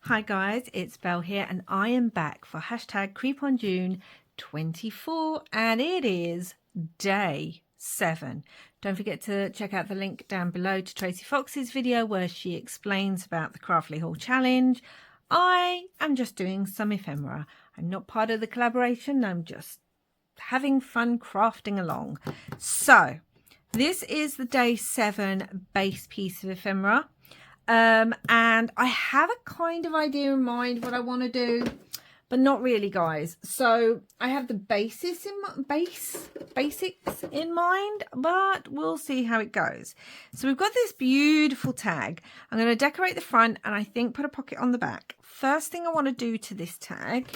Hi guys, it's Belle here and I am back for hashtag Creep on June 24 and it is day 7. Don't forget to check out the link down below to Tracy Fox's video where she explains about the Craftly Haul Challenge. I am just doing some ephemera. I'm not part of the collaboration, I'm just having fun crafting along. So this is the day 7 base piece of ephemera. And I have a kind of idea in mind what I want to do, but not really, guys. So I have the basics in mind, but we'll see how it goes. So we've got this beautiful tag. I'm going to decorate the front and I think put a pocket on the back. First thing I want to do to this tag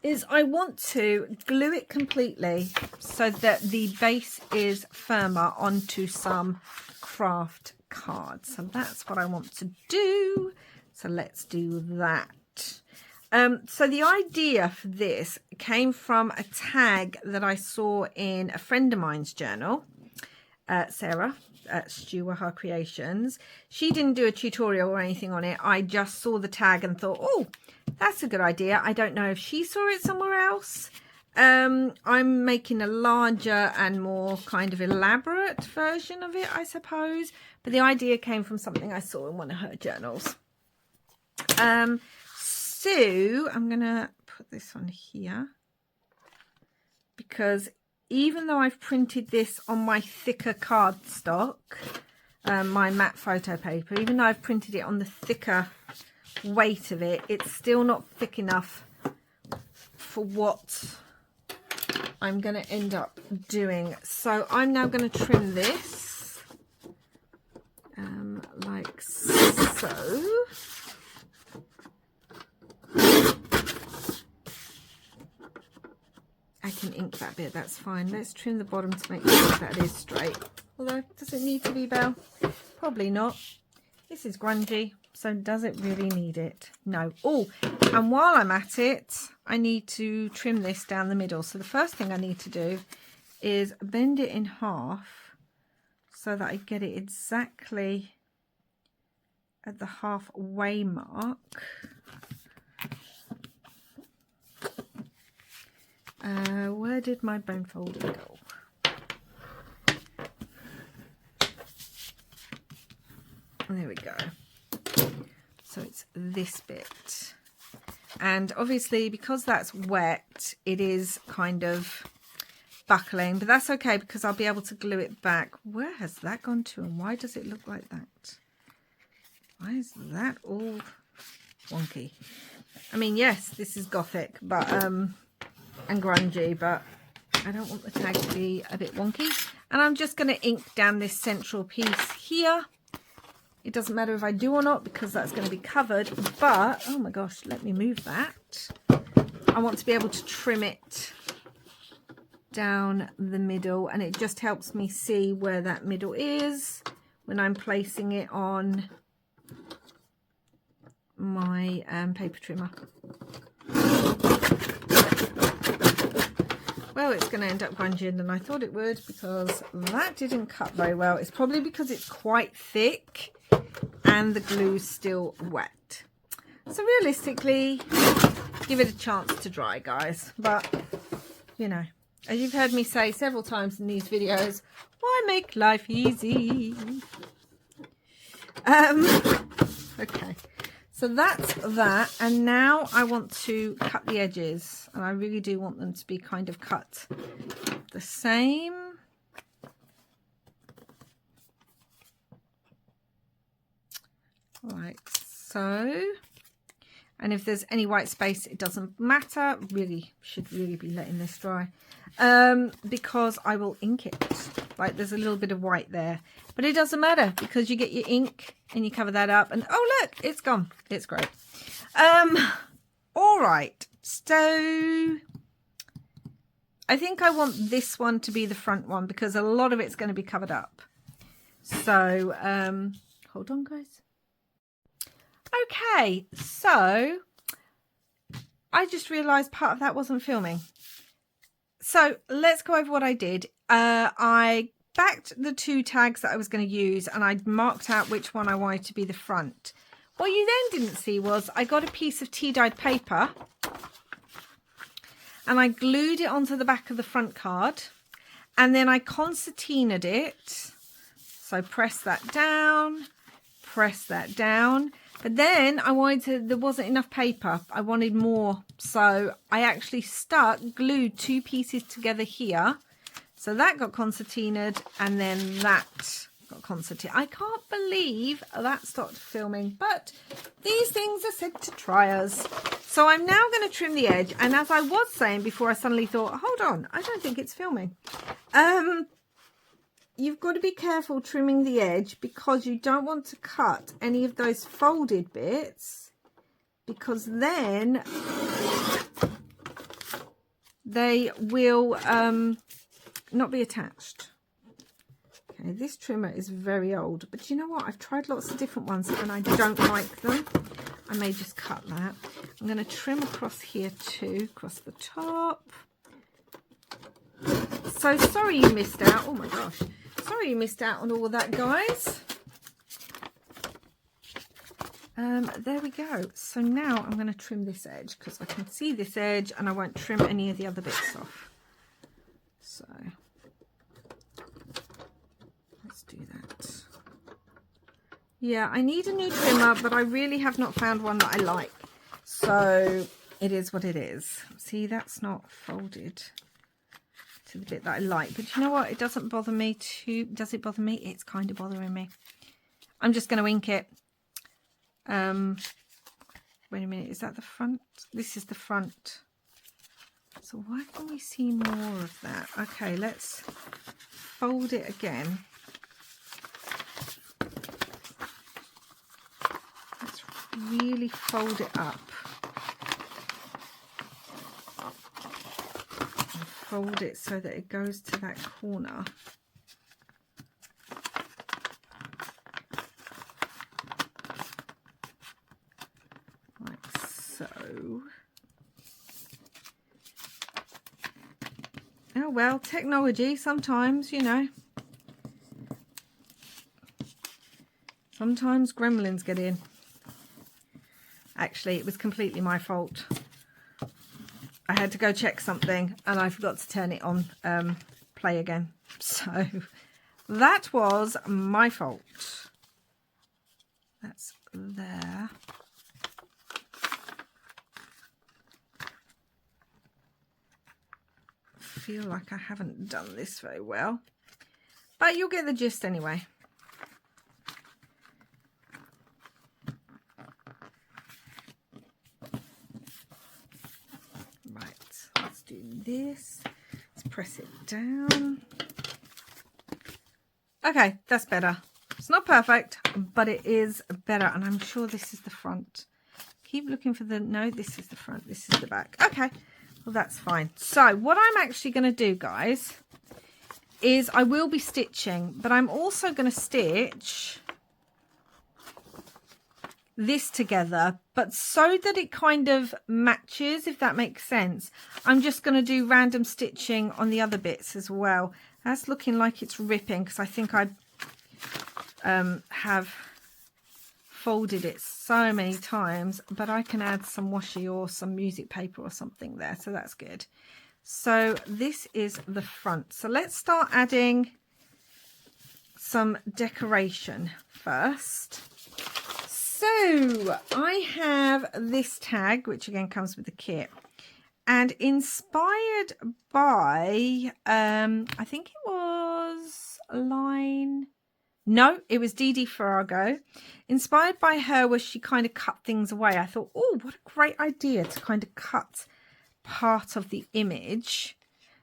is I want to glue it completely so that the base is firmer onto some craft cards. So that's what I want to do. So let's do that. So the idea for this came from a tag that I saw in a friend of mine's journal, Sarah at Stewart Creations. She didn't do a tutorial or anything on it. I just saw the tag and thought, oh, that's a good idea. I don't know if she saw it somewhere else. I'm making a larger and more kind of elaborate version of it, I suppose. But the idea came from something I saw in one of her journals. So I'm going to put this on here because even though I've printed this on my thicker cardstock, my matte photo paper, even though I've printed it on the thicker weight of it, it's still not thick enough for what I'm going to end up doing. So I'm now going to trim this like so. I can ink that bit, that's fine. Let's trim the bottom to make sure that it is straight. Although, does it need to be, Belle? Probably not. This is grungy, so does it really need it? No. Oh, and while I'm at it, I need to trim this down the middle. So the first thing I need to do is bend it in half so that I get it exactly at the halfway mark. Where did my bone folder go? There we go. So it's this bit. And obviously because that's wet, it is kind of buckling, but that's okay because I'll be able to glue it back. Where has that gone to and why does it look like that? Why is that all wonky? I mean, yes, this is gothic, but and grungy, but I don't want the tag to be a bit wonky. And I'm just going to ink down this central piece here. It doesn't matter if I do or not because that's going to be covered, but oh my gosh, let me move that. I want to be able to trim it down the middle, and it just helps me see where that middle is when I'm placing it on my paper trimmer. Well, it's going to end up grungier than I thought it would because that didn't cut very well. It's probably because it's quite thick and the glue's still wet. So realistically, give it a chance to dry, guys. But, you know, as you've heard me say several times in these videos, why make life easy? Okay. So that's that, and now I want to cut the edges, and I really do want them to be kind of cut the same. Like so. And if there's any white space, it doesn't matter. Really, should really be letting this dry. Because I will ink it. Like there's a little bit of white there. But it doesn't matter because you get your ink and you cover that up. And oh, look, it's gone. It's great. All right. So I think I want this one to be the front one because a lot of it's going to be covered up. So hold on, guys. Okay, so I just realised part of that wasn't filming. So let's go over what I did. I backed the two tags that I was going to use and I marked out which one I wanted to be the front. What you then didn't see was I got a piece of tea-dyed paper and I glued it onto the back of the front card, and then I concertinaed it. So press that down, but then I wanted to, there wasn't enough paper, I wanted more, so I actually glued 2 pieces together here, so that got concertinaed, and then that got concertinaed. I can't believe that stopped filming, but these things are said to try us. So I'm now going to trim the edge, and as I was saying before, I suddenly thought, hold on, I don't think it's filming. You've got to be careful trimming the edge, because you don't want to cut any of those folded bits, because then they will not be attached. Okay, this trimmer is very old, but you know what? I've tried lots of different ones and I don't like them. I may just cut that. I'm going to trim across here too, across the top. So sorry you missed out. Oh my gosh. Sorry you missed out on all of that, guys. There we go. So now I'm going to trim this edge, because I can see this edge and I won't trim any of the other bits off. So let's do that. Yeah, I need a new trimmer, but I really have not found one that I like. So it is what it is. See, that's not folded to the bit that I like. But you know what? It doesn't bother me too. Does it bother me? It's kind of bothering me. I'm just going to ink it. Wait a minute. Is that the front? This is the front. So why can we see more of that? Okay, let's fold it again. Let's really fold it up. And fold it so that it goes to that corner. Like so. Oh well, technology sometimes, you know. Sometimes gremlins get in. Actually, it was completely my fault. I had to go check something and I forgot to turn it on play again. So that was my fault. That's there. I feel like I haven't done this very well, but you'll get the gist anyway. Right, let's do this. Let's press it down. Okay, that's better. It's not perfect, but it is better, and I'm sure this is the front. Keep looking for the, no, this is the front, this is the back. Okay. Well, that's fine. So what I'm actually going to do, guys, is I will be stitching, but I'm also going to stitch this together, but so that it kind of matches, if that makes sense. I'm just going to do random stitching on the other bits as well. That's looking like it's ripping, because I think I have folded it so many times, but I can add some washi or some music paper or something there, so that's good. So this is the front. So let's start adding some decoration first. So I have this tag, which again comes with the kit, and inspired by I think it was a line. No, it was Dee Dee Farago. Inspired by her, where she kind of cut things away. I thought, oh, what a great idea to kind of cut part of the image.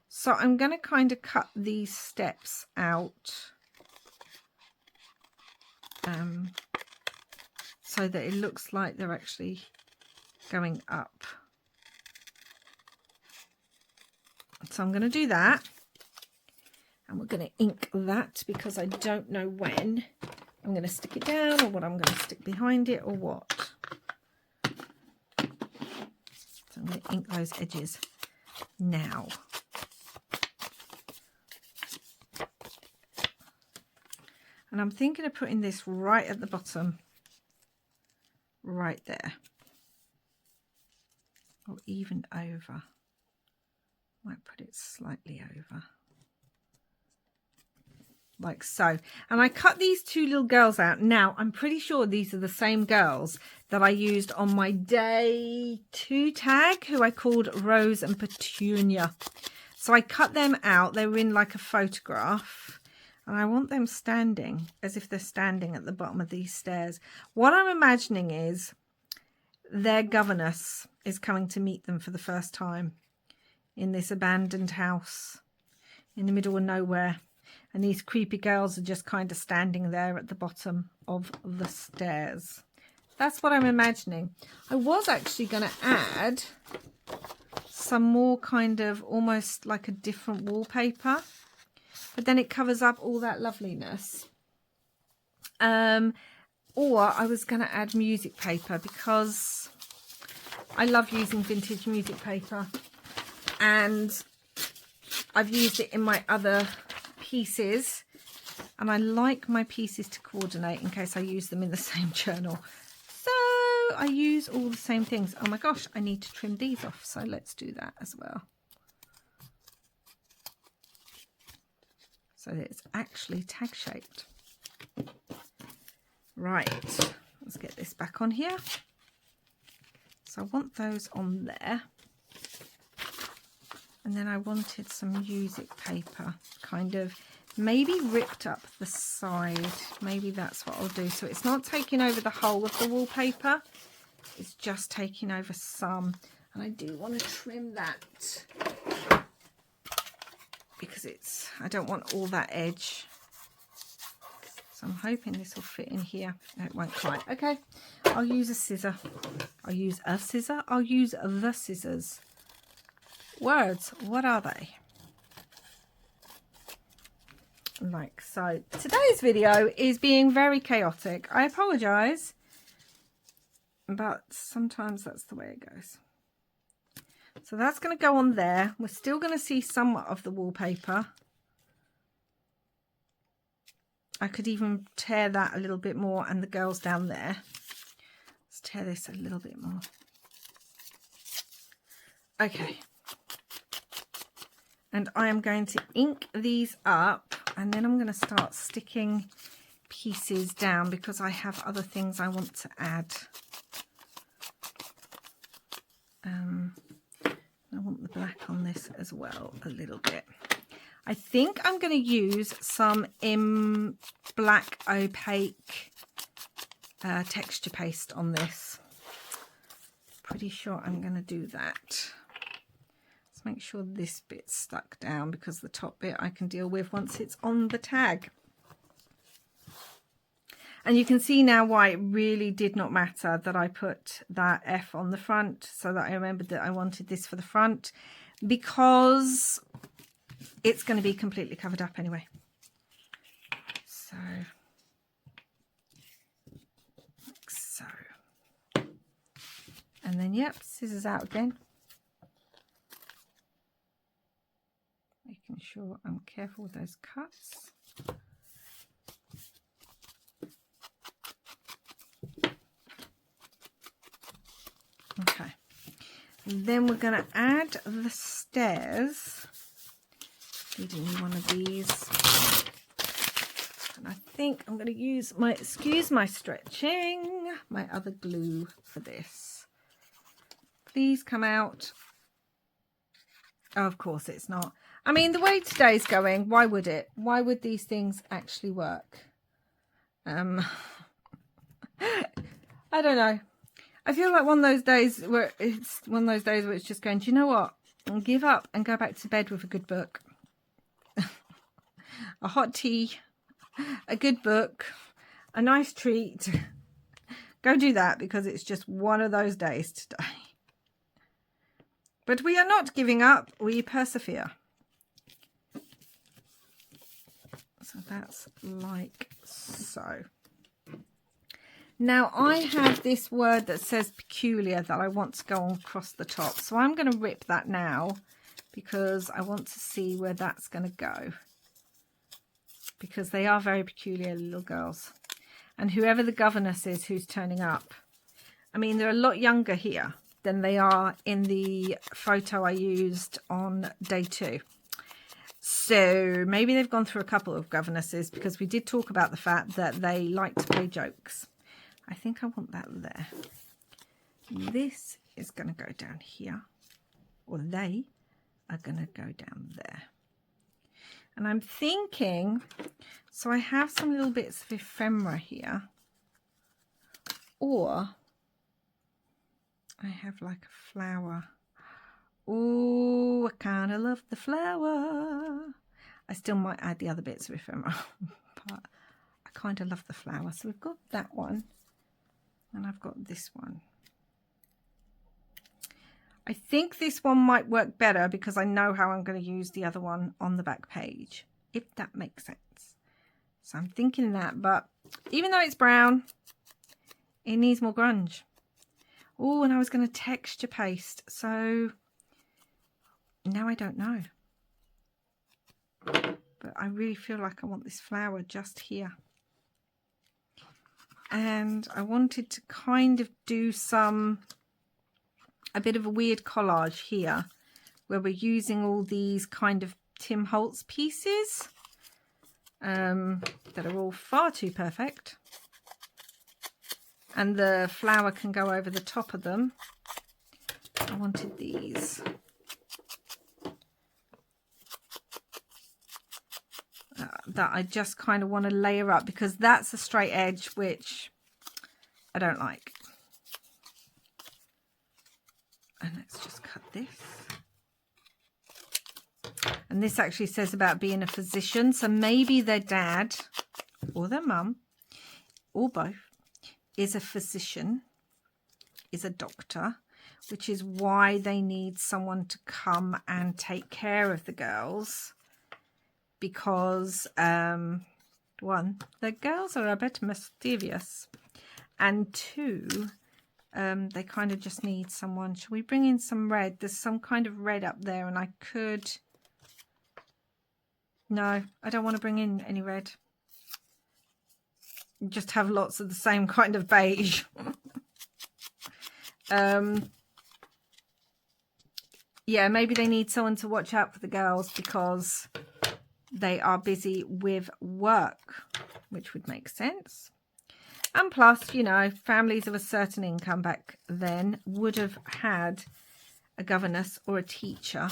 So I'm going to kind of cut these steps out so that it looks like they're actually going up. So I'm going to do that. And we're going to ink that, because I don't know when I'm going to stick it down or what I'm going to stick behind it or what. So I'm going to ink those edges now. And I'm thinking of putting this right at the bottom right there, or even over. Might put it slightly over, like so. And I cut these two little girls out. Now I'm pretty sure these are the same girls that I used on my day 2 tag, who I called Rose and Petunia. So I cut them out. They were in like a photograph, and I want them standing as if they're standing at the bottom of these stairs. What I'm imagining is their governess is coming to meet them for the first time in this abandoned house in the middle of nowhere. And these creepy girls are just kind of standing there at the bottom of the stairs. That's what I'm imagining. I was actually going to add some more kind of almost like a different wallpaper, but then it covers up all that loveliness. Or I was going to add music paper, because I love using vintage music paper, and I've used it in my other pieces, and I like my pieces to coordinate in case I use them in the same journal. So I use all the same things. Oh my gosh, I need to trim these off, so let's do that as well, so that it's actually tag shaped. Right, let's get this back on here. So I want those on there, and then I wanted some music paper, kind of maybe ripped up the side. Maybe that's what I'll do. So it's not taking over the whole of the wallpaper, it's just taking over some. And I do want to trim that, because I don't want all that edge. So I'm hoping this will fit in here. No, it won't quite. Okay, I'll use a scissor. I'll use a scissor. I'll use the scissors. Words, what are they? Like so. Today's video is being very chaotic. I apologise, but sometimes that's the way it goes. So that's going to go on there. We're still going to see somewhat of the wallpaper. I could even tear that a little bit more, and the girls down there. Let's tear this a little bit more. Okay. And I am going to ink these up, and then I'm going to start sticking pieces down, because I have other things I want to add. I want the black on this as well a little bit. I think I'm going to use some black opaque texture paste on this. Pretty sure I'm going to do that. Let's make sure this bit's stuck down, because the top bit I can deal with once it's on the tag. And you can see now why it really did not matter that I put that F on the front, so that I remembered that I wanted this for the front, because it's going to be completely covered up anyway. So, like so. And then, yep, scissors out again. Making sure I'm careful with those cuts. Okay. And then we're going to add the stairs. Needing one of these, and I think I'm going to use my, excuse my stretching, my other glue for this. Please come out. Oh, of course it's not. I mean, the way today's going, why would it? Why would these things actually work? I don't know. I feel like one of those days where it's just going, do you know what? I'll give up and go back to bed with a good book. A hot tea, a good book, a nice treat. Go do that, because it's just one of those days today. But we are not giving up, we persevere. So that's like so. Now I have this word that says peculiar that I want to go on across the top. So I'm going to rip that now, because I want to see where that's going to go. Because they are very peculiar little girls. And whoever the governess is who's turning up, I mean, they're a lot younger here than they are in the photo I used on day 2. So maybe they've gone through a couple of governesses, because we did talk about the fact that they like to play jokes. I think I want that there. This is going to go down here, or they are going to go down there. And I'm thinking, so I have some little bits of ephemera here, or I have like a flower. Oh, I kind of love the flower. I still might add the other bits of ephemera, but I kind of love the flower. So we've got that one, and I've got this one. I think this one might work better because I know how I'm going to use the other one on the back page, if that makes sense. So I'm thinking that, but even though it's brown, it needs more grunge. Oh, and I was going to texture paste, so now I don't know. But I really feel like I want this flower just here. And I wanted to kind of do a bit of a weird collage here, where we're using all these kind of Tim Holtz pieces that are all far too perfect. And the flower can go over the top of them. I wanted these. That I just kind of want to layer up, because that's a straight edge, which I don't like. And let's just cut this. And this actually says about being a physician. So maybe their dad or their mum or both is a physician, is a doctor, which is why they need someone to come and take care of the girls. Because, one, the girls are a bit mischievous. And 2, they kind of just need someone. Shall we bring in some red? There's some kind of red up there, and I could... No, I don't want to bring in any red. Just have lots of the same kind of beige. Yeah, maybe they need someone to watch out for the girls because they are busy with work, which would make sense. And plus, you know, families of a certain income back then would have had a governess or a teacher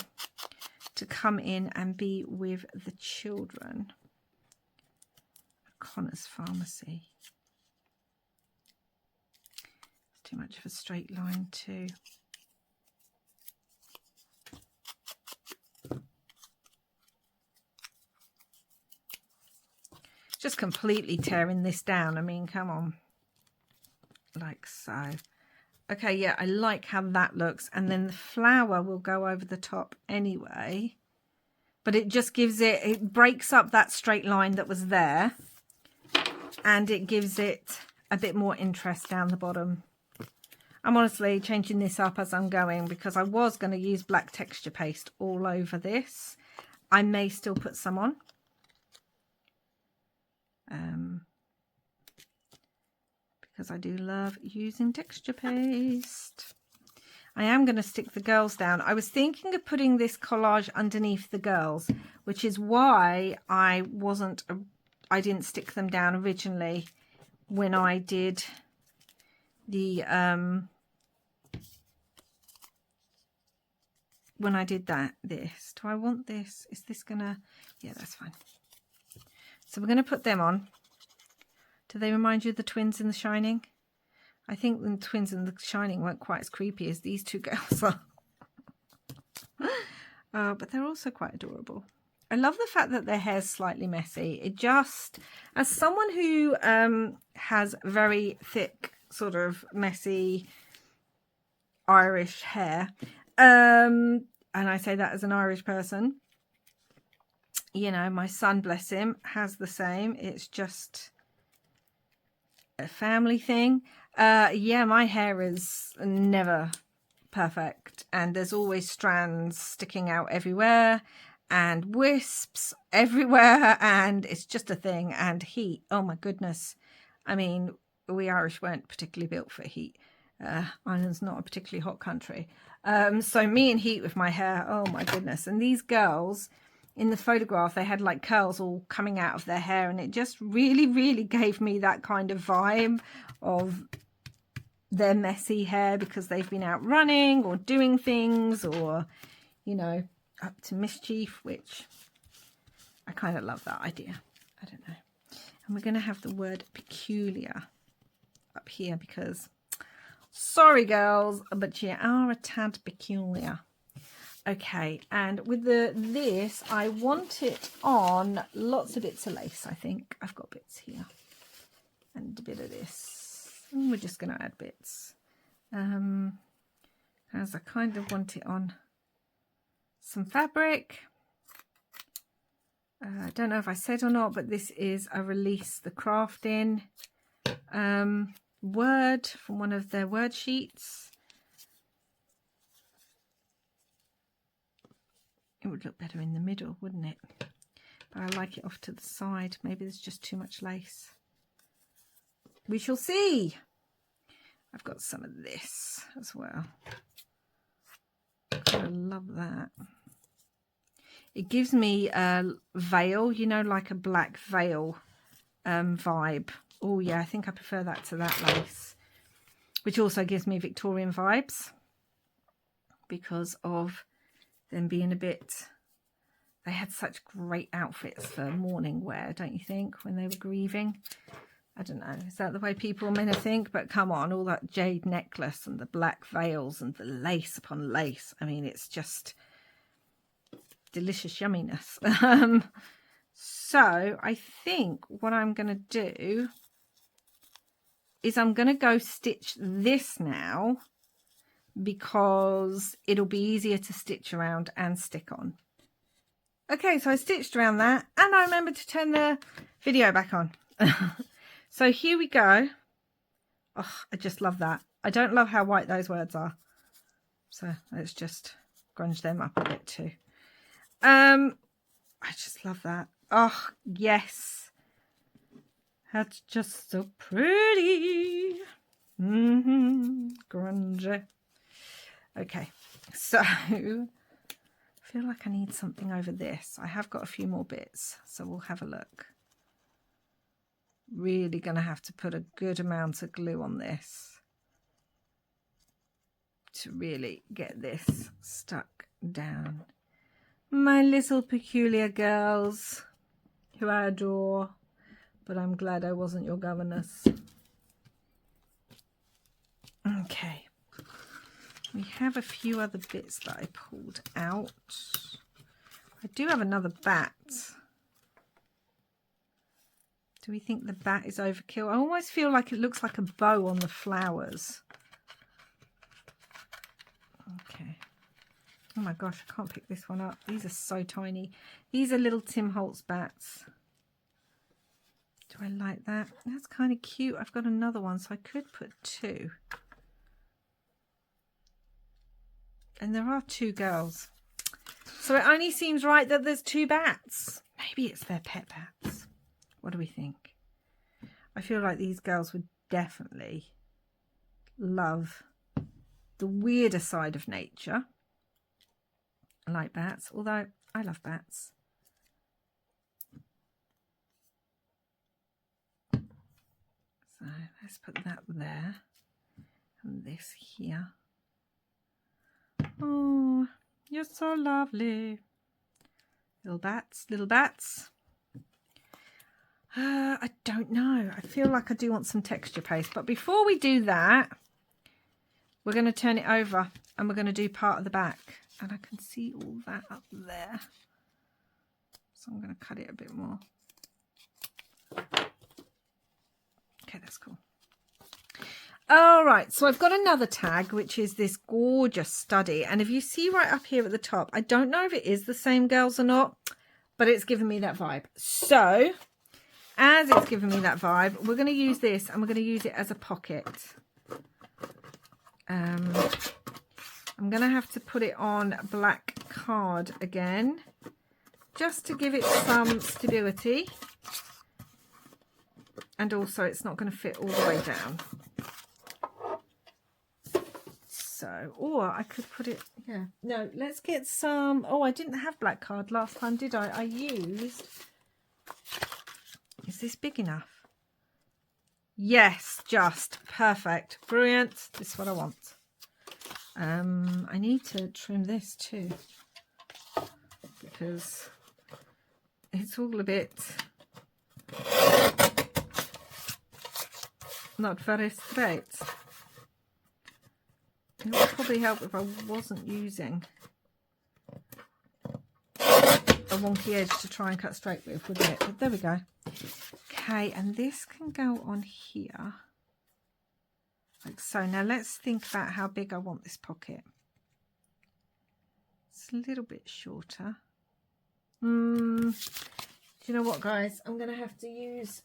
to come in and be with the children. Connor's Pharmacy. It's too much of a straight line too. Just completely tearing this down. I mean, come on. Like so. Okay, yeah, I like how that looks. And then the flower will go over the top anyway. But it just gives it, it breaks up that straight line that was there. And it gives it a bit more interest down the bottom. I'm honestly changing this up as I'm going because I was going to use black texture paste all over this. I may still put some on. Because I do love using texture paste. I am going to stick the girls down. I was thinking of putting this collage underneath the girls, which is why I didn't stick them down originally when I did the this. Do I want this? Is this gonna, yeah, that's fine. So we're going to put them on. Do they remind you of the twins in The Shining? I think the twins in The Shining weren't quite as creepy as these two girls are. But they're also quite adorable. I love the fact that their hair's slightly messy. It just, as someone who has very thick, sort of messy Irish hair, and I say that as an Irish person, you know, my son, bless him, has the same. It's just a family thing. Yeah, my hair is never perfect, and there's always strands sticking out everywhere and wisps everywhere, and it's just a thing. And heat, oh my goodness, I mean, we Irish weren't particularly built for heat. Ireland's not a particularly hot country. So me in heat with my hair, oh my goodness. And these girls in the photograph, they had like curls all coming out of their hair, and it just really, really gave me that kind of vibe of their messy hair because they've been out running or doing things, or, you know, up to mischief, which I kind of love that idea. I don't know. And we're going to have the word peculiar up here because, sorry girls, but you are a tad peculiar. Okay, and with this, I want it on lots of bits of lace, I think. I've got bits here and a bit of this. And we're just going to add bits. As I kind of want it on some fabric. I don't know if I said or not, but this is a Release the Crafting word from one of their word sheets. It would look better in the middle, wouldn't it? But I like it off to the side. Maybe there's just too much lace. We shall see. I've got some of this as well. I love that. It gives me a veil, you know, like a black veil vibe. Oh yeah, I think I prefer that to that lace. Which also gives me Victorian vibes because of them being a bit, they had such great outfits for mourning wear, don't you think, when they were grieving? I don't know, is that the way people are meant to think? But come on, all that jade necklace and the black veils and the lace upon lace. I mean, it's just delicious yumminess. So I think what I'm going to do is I'm going to go stitch this now, because it'll be easier to stitch around and stick on. Okay, so I stitched around that, and I remembered to turn the video back on. So here we go. Oh, I just love that. I don't love how white those words are, so let's just grunge them up a bit too. I just love that. Oh yes, that's just so pretty. Grunge. Okay, so I feel like I need something over this. I have got a few more bits, so we'll have a look. Really going to have to put a good amount of glue on this to really get this stuck down. My little peculiar girls who I adore, but I'm glad I wasn't your governess. Okay. We have a few other bits that I pulled out. I do have another bat. Do we think the bat is overkill? I almost feel like it looks like a bow on the flowers. Okay. Oh my gosh, I can't pick this one up. These are so tiny. These are little Tim Holtz bats. Do I like that? That's kind of cute. I've got another one, so I could put two. And there are two girls. So it only seems right that there's two bats. Maybe it's their pet bats. What do we think? I feel like these girls would definitely love the weirder side of nature. I like bats, although I love bats. So let's put that there and this here. Oh, you're so lovely. Little bats, little bats. I don't know. I feel like I do want some texture paste. But before we do that, we're going to turn it over and we're going to do part of the back. And I can see all that up there. So I'm going to cut it a bit more. Okay, that's cool. All right, so I've got another tag, which is this gorgeous study. And if you see right up here at the top, I don't know if it is the same girls or not, but it's giving me that vibe. So as it's giving me that vibe, we're going to use this and we're going to use it as a pocket. I'm going to have to put it on black card again, just to give it some stability. And also it's not going to fit all the way down. so. Or I could put it, yeah. No, let's get some. Oh, I didn't have black card last time, did I? I used. Is this big enough? Yes, just perfect. Brilliant. This is what I want. I need to trim this too, because it's all a bit not very straight. It would probably help if I wasn't using a wonky edge to try and cut straight with, wouldn't it? But there we go. Okay, and this can go on here like so. Now let's think about how big I want this pocket. It's a little bit shorter. Do you know what, guys? I'm going to have to use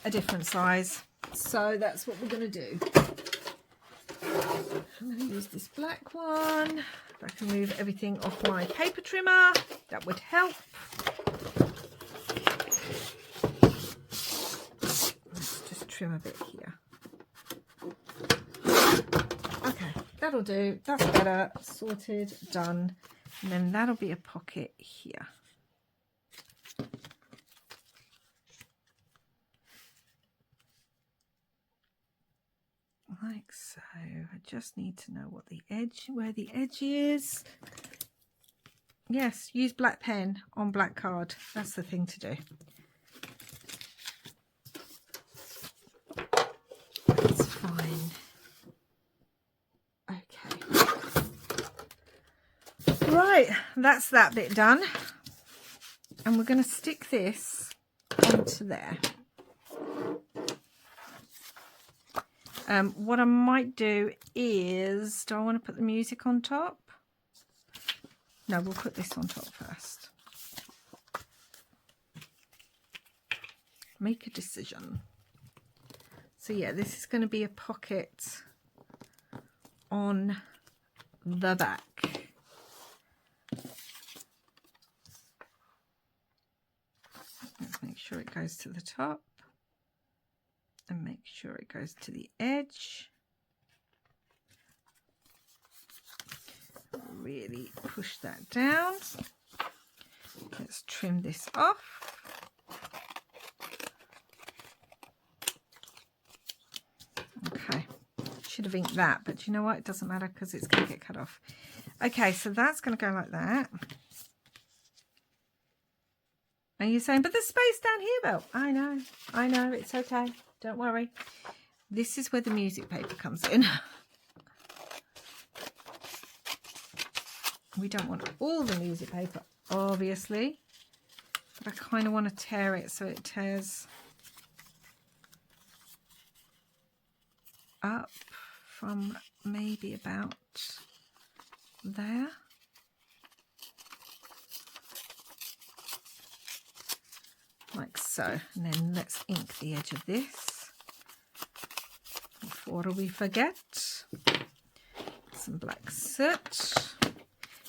a different size. So that's what we're going to do. I'm going to use this black one. If I can move everything off my paper trimmer, that would help. Let's just trim a bit here. Okay, that'll do. That's better. Sorted, done. And then that'll be a pocket here. Like so. I just need to know what the edge, where the edge is. Yes, use black pen on black card. That's the thing to do. That's fine. Okay. Right, that's that bit done. And we're going to stick this onto there. What I might do is, do I want to put the music on top? No, we'll put this on top first. Make a decision. So yeah, this is going to be a pocket on the back. Let's make sure it goes to the top. And make sure it goes to the edge. Really push that down. Let's trim this off. Okay, should have inked that, but you know what? It doesn't matter because it's going to get cut off. Okay, so that's going to go like that. And you're saying, but there's space down here, Belle. I know, it's okay. Don't worry. This is where the music paper comes in. We don't want all the music paper, obviously. But I kind of want to tear it so it tears up from maybe about there. Like so. And then let's ink the edge of this before we forget. Some black soot.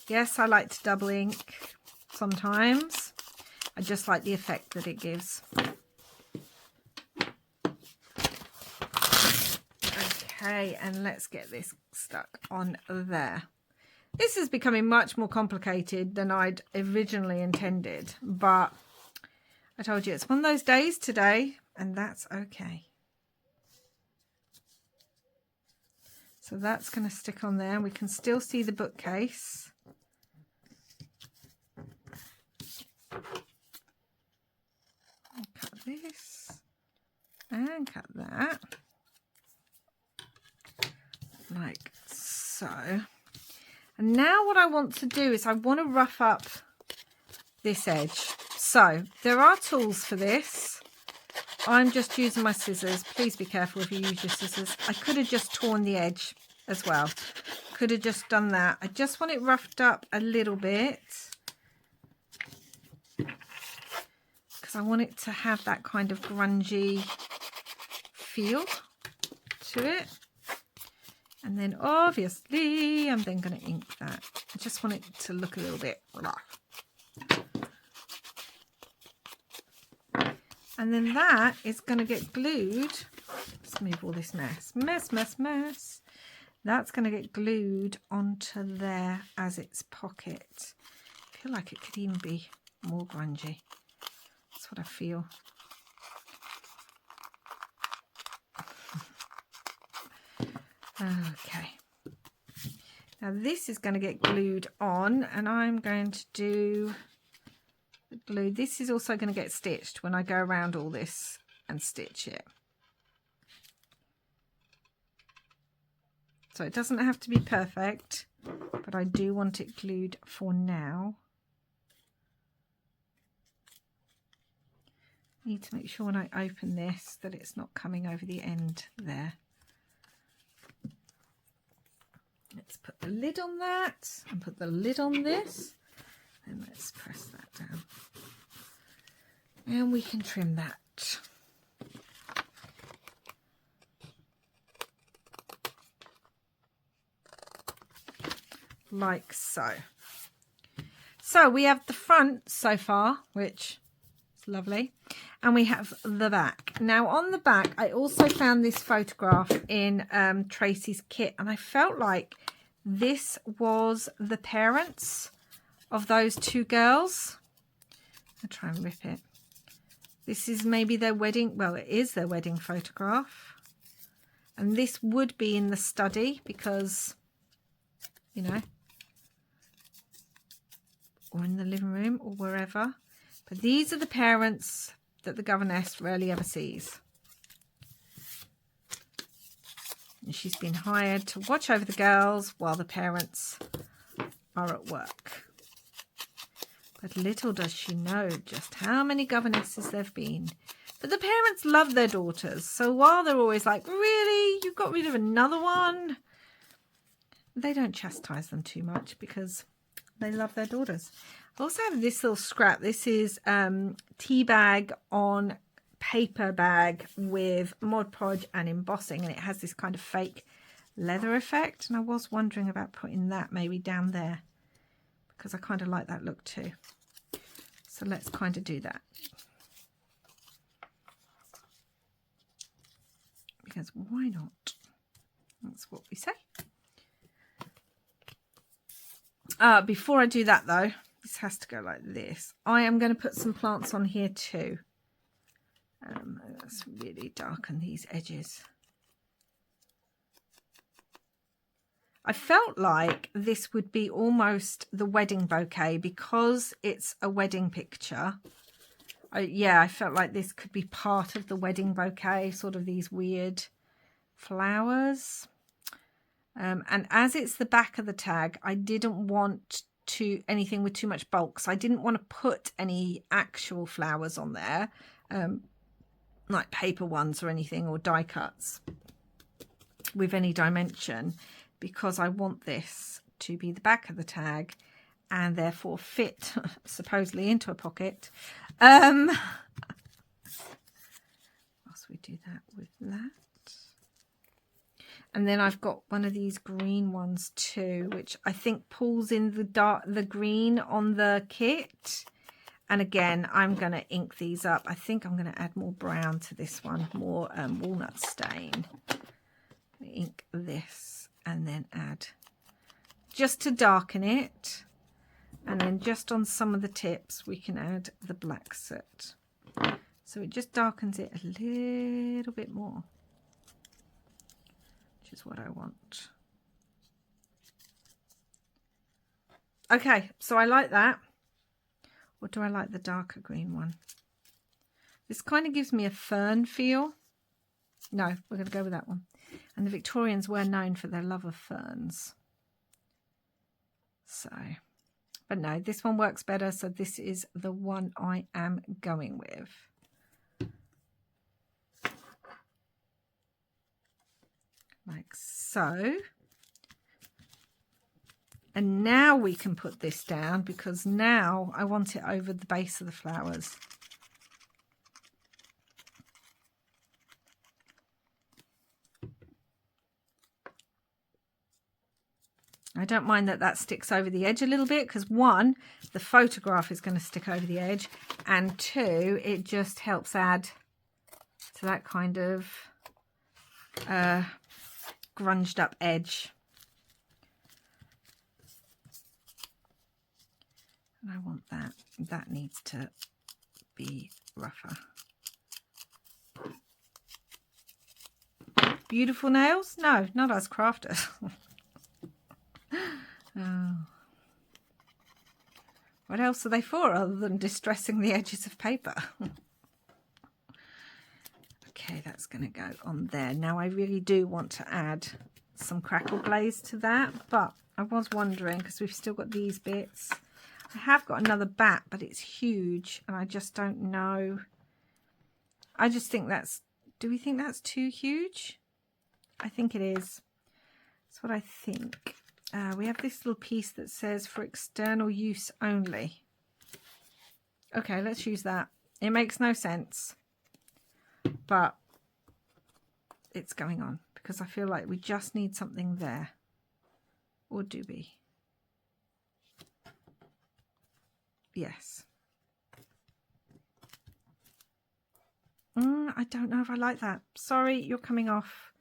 Yes, I like to double ink sometimes. I just like the effect that it gives. Okay, and let's get this stuck on there. This is becoming much more complicated than I'd originally intended, but I told you it's one of those days today, and that's okay. So that's going to stick on there. We can still see the bookcase. Cut this and cut that. Like so. And now what I want to do is I want to rough up this edge. So there are tools for this. I'm just using my scissors. Please be careful if you use your scissors. I could have just torn the edge as well. Could have just done that. I just want it roughed up a little bit, because I want it to have that kind of grungy feel to it. And then obviously I'm then going to ink that. I just want it to look a little bit rough. And then that is going to get glued. Let's move all this mess. Mess. That's going to get glued onto there as its pocket. I feel like it could even be more grungy. That's what I feel. Okay. Now this is going to get glued on, and I'm going to do the glue. This is also going to get stitched when I go around all this and stitch it. So it doesn't have to be perfect, but I do want it glued for now. Need to make sure when I open this that it's not coming over the end there. Let's put the lid on that and put the lid on this, and let's press that down. And we can trim that. Like so. So we have the front so far, which is lovely, and we have the back. Now on the back I also found this photograph in Tracy's kit, and I felt like this was the parents of those two girls. I'll try and rip it. This is maybe their wedding, well, it is their wedding photograph, and this would be in the study because, you know, or in the living room or wherever. But these are the parents that the governess rarely ever sees. And she's been hired to watch over the girls while the parents are at work. But little does she know just how many governesses there've been. But the parents love their daughters. So while they're always like, really, you got rid of another one? They don't chastise them too much because they love their daughters. I also have this little scrap. This is tea bag on paper bag with Mod Podge and embossing, and it has this kind of fake leather effect. And I was wondering about putting that maybe down there because I kind of like that look too. So let's kind of do that. Because why not? That's what we say. Before I do that though, this has to go like this. I am going to put some plants on here too. Let's really darken these edges. I felt like this would be almost the wedding bouquet because it's a wedding picture. Yeah, I felt like this could be part of the wedding bouquet, sort of these weird flowers. And as it's the back of the tag, I didn't want anything with too much bulk. So I didn't want to put any actual flowers on there, like paper ones or anything, or die cuts with any dimension, because I want this to be the back of the tag and therefore fit supposedly into a pocket. Whilst we do that with that. And then I've got one of these green ones too, which I think pulls in the green on the kit. And again, I'm going to ink these up. I think I'm going to add more brown to this one, more walnut stain. Ink this and then add just to darken it. And then just on some of the tips, we can add the black soot. So it just darkens it a little bit more, which is what I want. Okay, so I like that. Or do I like the darker green one? This kind of gives me a fern feel. No, we're going to go with that one. And the Victorians were known for their love of ferns. So, but no, this one works better. So this is the one I am going with. Like so. And now we can put this down because now I want it over the base of the flowers. I don't mind that that sticks over the edge a little bit because one, the photograph is going to stick over the edge, and two, it just helps add to that kind of grunged up edge. And I want that. That needs to be rougher. Beautiful nails? No, not as crafters. Oh. What else are they for other than distressing the edges of paper? Okay, that's going to go on there. Now I really do want to add some crackle glaze to that, but I was wondering, because we've still got these bits. I have got another bat, but it's huge and I just don't know. I just think that's, do we think that's too huge? I think it is. That's what I think. We have this little piece that says for external use only. Okay, let's use that. It makes no sense, but it's going on because I feel like we just need something there. Or do we? Yes. I don't know if I like that. Sorry, you're coming off.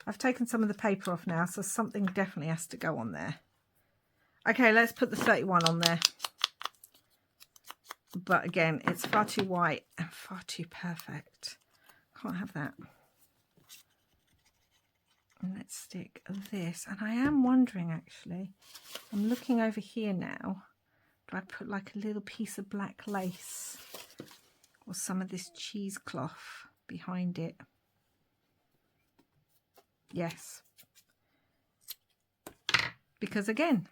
I've taken some of the paper off now, so something definitely has to go on there. Okay, let's put the 31 on there. But again, it's far too white and far too perfect. Can't have that. And let's stick this. And I am wondering, actually, I'm looking over here now. Do I put like a little piece of black lace or some of this cheesecloth behind it? Yes. Because again,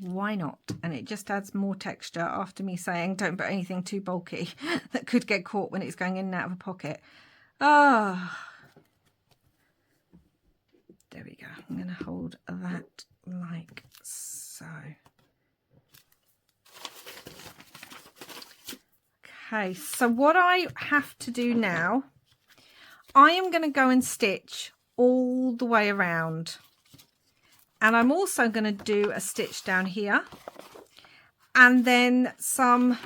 why not? And it just adds more texture after me saying don't put anything too bulky that could get caught when it's going in and out of a pocket. Ah. There we go. I'm going to hold that like so. Okay, so what I have to do now, I am going to go and stitch all the way around. And I'm also going to do a stitch down here. And then some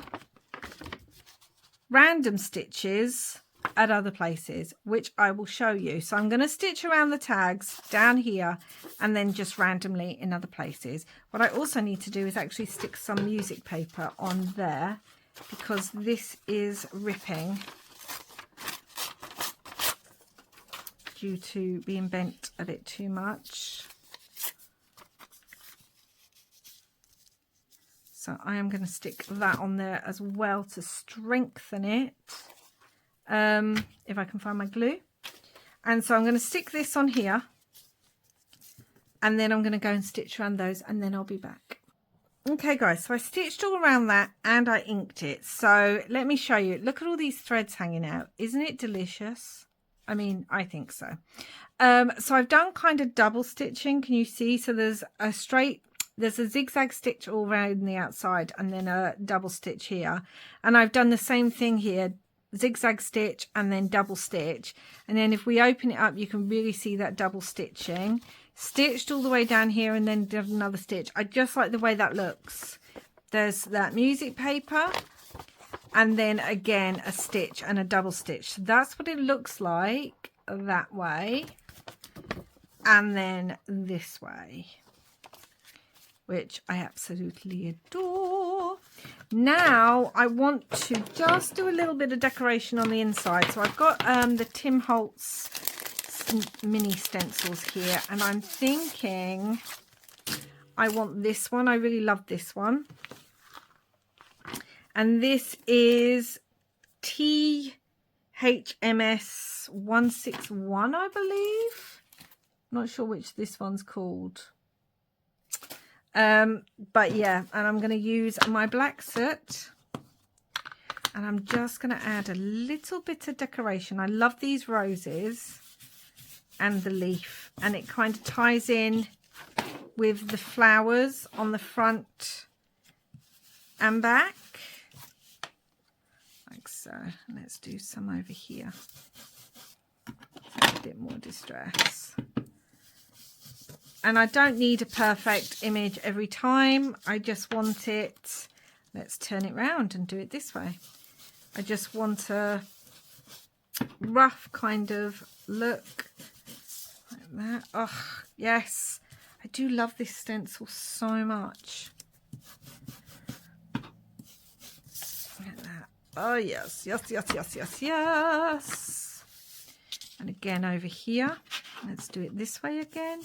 random stitches at other places, which I will show you. So I'm going to stitch around the tags down here and then just randomly in other places. What I also need to do is actually stick some music paper on there because this is ripping due to being bent a bit too much. So I am going to stick that on there as well to strengthen it. If I can find my glue. And so I'm going to stick this on here. And then I'm going to go and stitch around those and then I'll be back. Okay guys, so I stitched all around that and I inked it. So let me show you. Look at all these threads hanging out. Isn't it delicious? I mean, I think so. So I've done kind of double stitching. Can you see? So there's a zigzag stitch all around the outside and then a double stitch here. And I've done the same thing here. Zigzag stitch and then double stitch, and then if we open it up you can really see that double stitching, stitched all the way down here and then did another stitch. I just like the way that looks. There's that music paper and then again a stitch and a double stitch. So that's what it looks like that way and then this way, which I absolutely adore. Now I want to just do a little bit of decoration on the inside. So I've got the Tim Holtz mini stencils here, and I'm thinking I want this one. I really love this one. And this is THMS 161, I believe. Not sure which this one's called. But yeah, and I'm going to use my black soot and I'm just going to add a little bit of decoration. I love these roses and the leaf, and it kind of ties in with the flowers on the front and back like so. Let's do some over here, a bit more distress. And I don't need a perfect image every time. I just want it, let's turn it round and do it this way. I just want a rough kind of look like that. Oh, yes. I do love this stencil so much. Oh, yes, yes, yes, yes, yes, yes. And again over here. Let's do it this way again.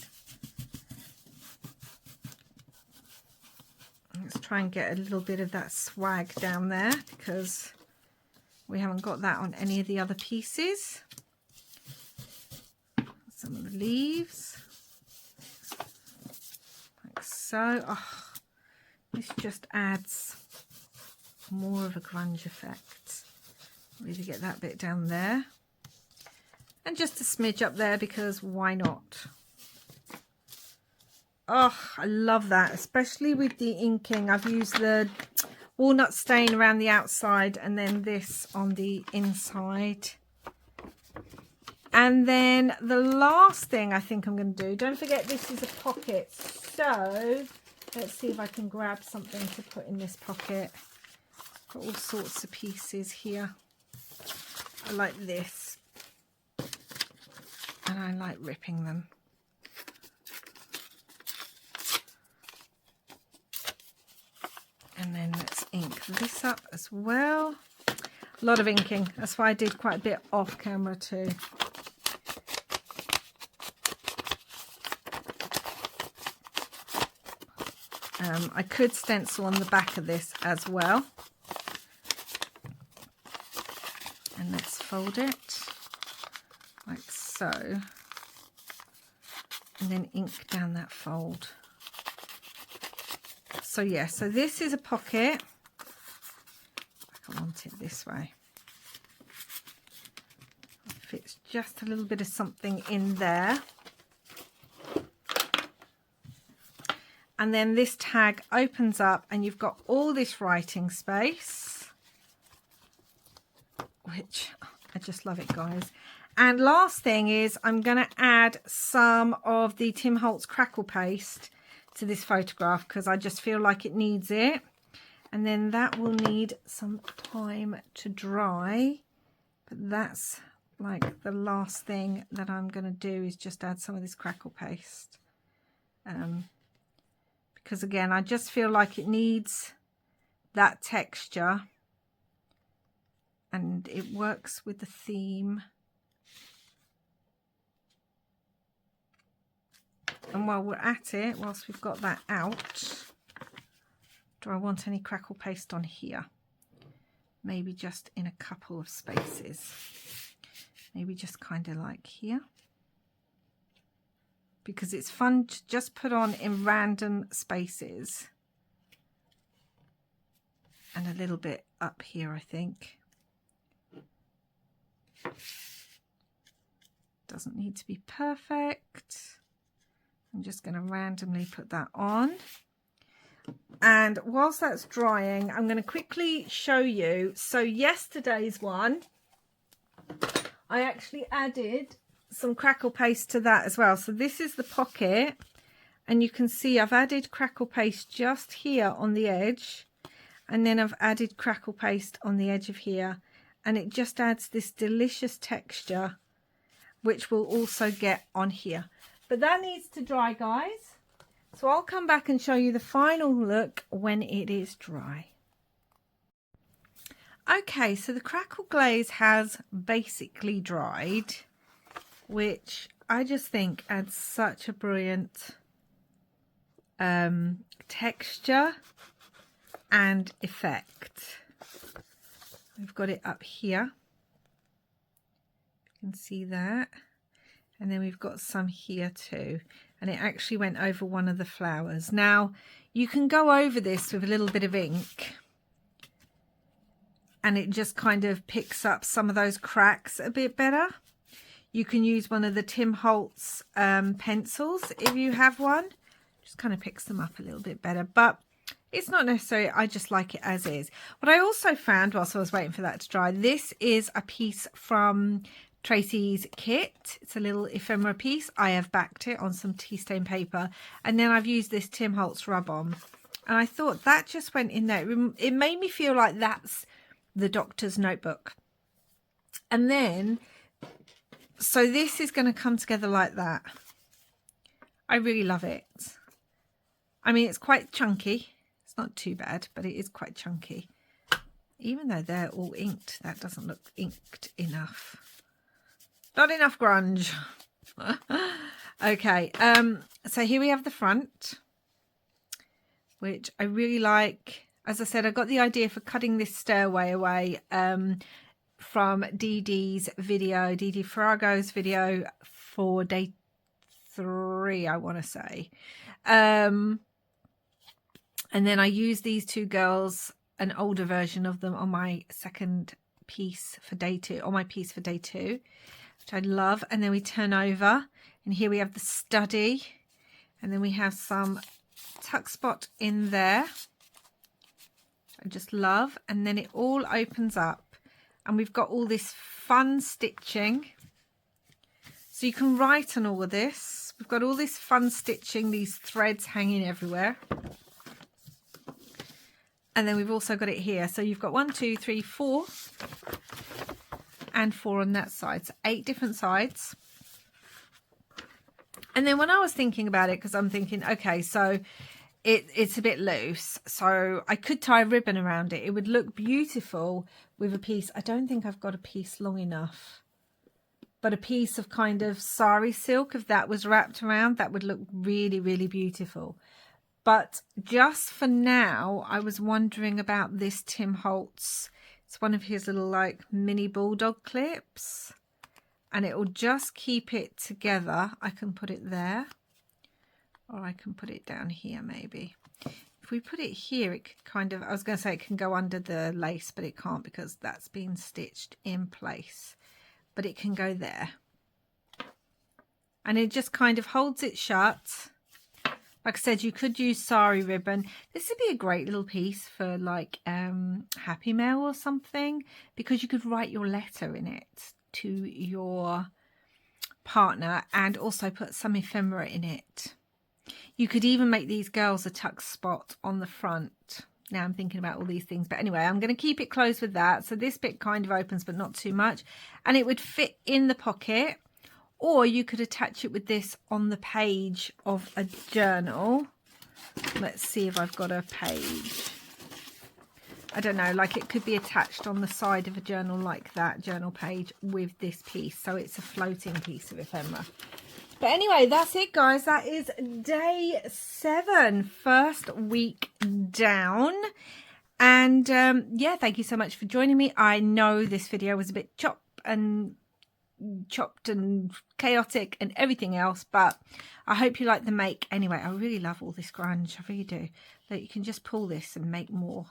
Let's try and get a little bit of that swag down there because we haven't got that on any of the other pieces. Some of the leaves. Like so. Oh, this just adds more of a grunge effect. Really get that bit down there. And just a smidge up there because why not? Oh, I love that, especially with the inking. I've used the walnut stain around the outside and then this on the inside. And then the last thing I think I'm going to do, don't forget this is a pocket. So let's see if I can grab something to put in this pocket. Got all sorts of pieces here. I like this. And I like ripping them. And then let's ink this up as well. A lot of inking. That's why I did quite a bit off camera too. I could stencil on the back of this as well. And let's fold it like so. And then ink down that fold. So yeah, so this is a pocket. I want it this way. It fits just a little bit of something in there. And then this tag opens up and you've got all this writing space, which I just love it, guys. And last thing is I'm going to add some of the Tim Holtz crackle paste to this photograph because I just feel like it needs it. And then that will need some time to dry. But that's like the last thing that I'm going to do is just add some of this crackle paste. Because again, I just feel like it needs that texture. And it works with the theme. And while we're at it, whilst we've got that out, do I want any crackle paste on here? Maybe just in a couple of spaces. Maybe just kind of like here. Because it's fun to just put on in random spaces. And a little bit up here, I think. Doesn't need to be perfect. I'm just going to randomly put that on. And whilst that's drying, I'm going to quickly show you. So yesterday's one, I actually added some crackle paste to that as well. So this is the pocket. And you can see I've added crackle paste just here on the edge. And then I've added crackle paste on the edge of here. And it just adds this delicious texture, which we'll also get on here. But that needs to dry, guys. So I'll come back and show you the final look when it is dry. Okay, so the crackle glaze has basically dried, which I just think adds such a brilliant texture and effect. We've got it up here. You can see that. And then we've got some here too. And it actually went over one of the flowers. Now, you can go over this with a little bit of ink. And it just kind of picks up some of those cracks a bit better. You can use one of the Tim Holtz pencils if you have one. Just kind of picks them up a little bit better. But it's not necessary. I just like it as is. What I also found whilst I was waiting for that to dry, this is a piece from Tracy's kit. It's a little ephemera piece. I have backed it on some tea stain paper. And then I've used this Tim Holtz rub on. And I thought that just went in there. It made me feel like that's the doctor's notebook. And then, so this is going to come together like that. I really love it. I mean, it's quite chunky. It's not too bad, but it is quite chunky. Even though they're all inked, that doesn't look inked enough. Not enough grunge. Okay, so here we have the front, which I really like. As I said, I got the idea for cutting this stairway away from Dee Dee's video, Dee Dee Farago's video for day 3, I want to say. And then I used these two girls, an older version of them, on my second piece for day 2, on my piece for day 2, which I love. And then we turn over, and here we have the study, and then we have some tuck spot in there, which I just love. And then it all opens up, and we've got all this fun stitching. So you can write on all of this. We've got all this fun stitching, these threads hanging everywhere. And then we've also got it here. So you've got 1, 2, 3, 4, and 4 on that side. So 8 different sides. And then when I was thinking about it, because I'm thinking, okay, so it's a bit loose, so I could tie a ribbon around it. It would look beautiful with a piece. I don't think I've got a piece long enough, but a piece of kind of sari silk, if that was wrapped around, that would look really, really beautiful. But just for now, I was wondering about this Tim Holtz. It's one of his little like mini bulldog clips, and it will just keep it together. I can put it there, or I can put it down here maybe. If we put it here, it could kind of, I was going to say it can go under the lace, but it can't because that's been stitched in place. But it can go there. And it just kind of holds it shut. Like I said, you could use sari ribbon. This would be a great little piece for like Happy Mail or something, because you could write your letter in it to your partner and also put some ephemera in it. You could even make these girls a tuck spot on the front. Now I'm thinking about all these things, but anyway, I'm going to keep it closed with that. So this bit kind of opens, but not too much, and it would fit in the pocket. Or you could attach it with this on the page of a journal. Let's see if I've got a page. I don't know, like it could be attached on the side of a journal like that, journal page, with this piece. So it's a floating piece of ephemera. But anyway, that's it, guys. That is day 7, first week down. And yeah, thank you so much for joining me. I know this video was a bit chopped and chaotic and everything else, but I hope you like the make. Anyway, I really love all this grunge. I really do. That you can just pull this and make more.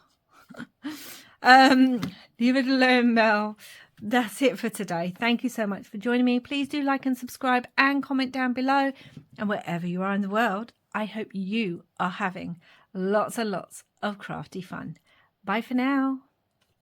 Leave it alone, Mel. That's it for today. Thank you so much for joining me. Please do like and subscribe and comment down below. And wherever you are in the world, I hope you are having lots and lots of crafty fun. Bye for now.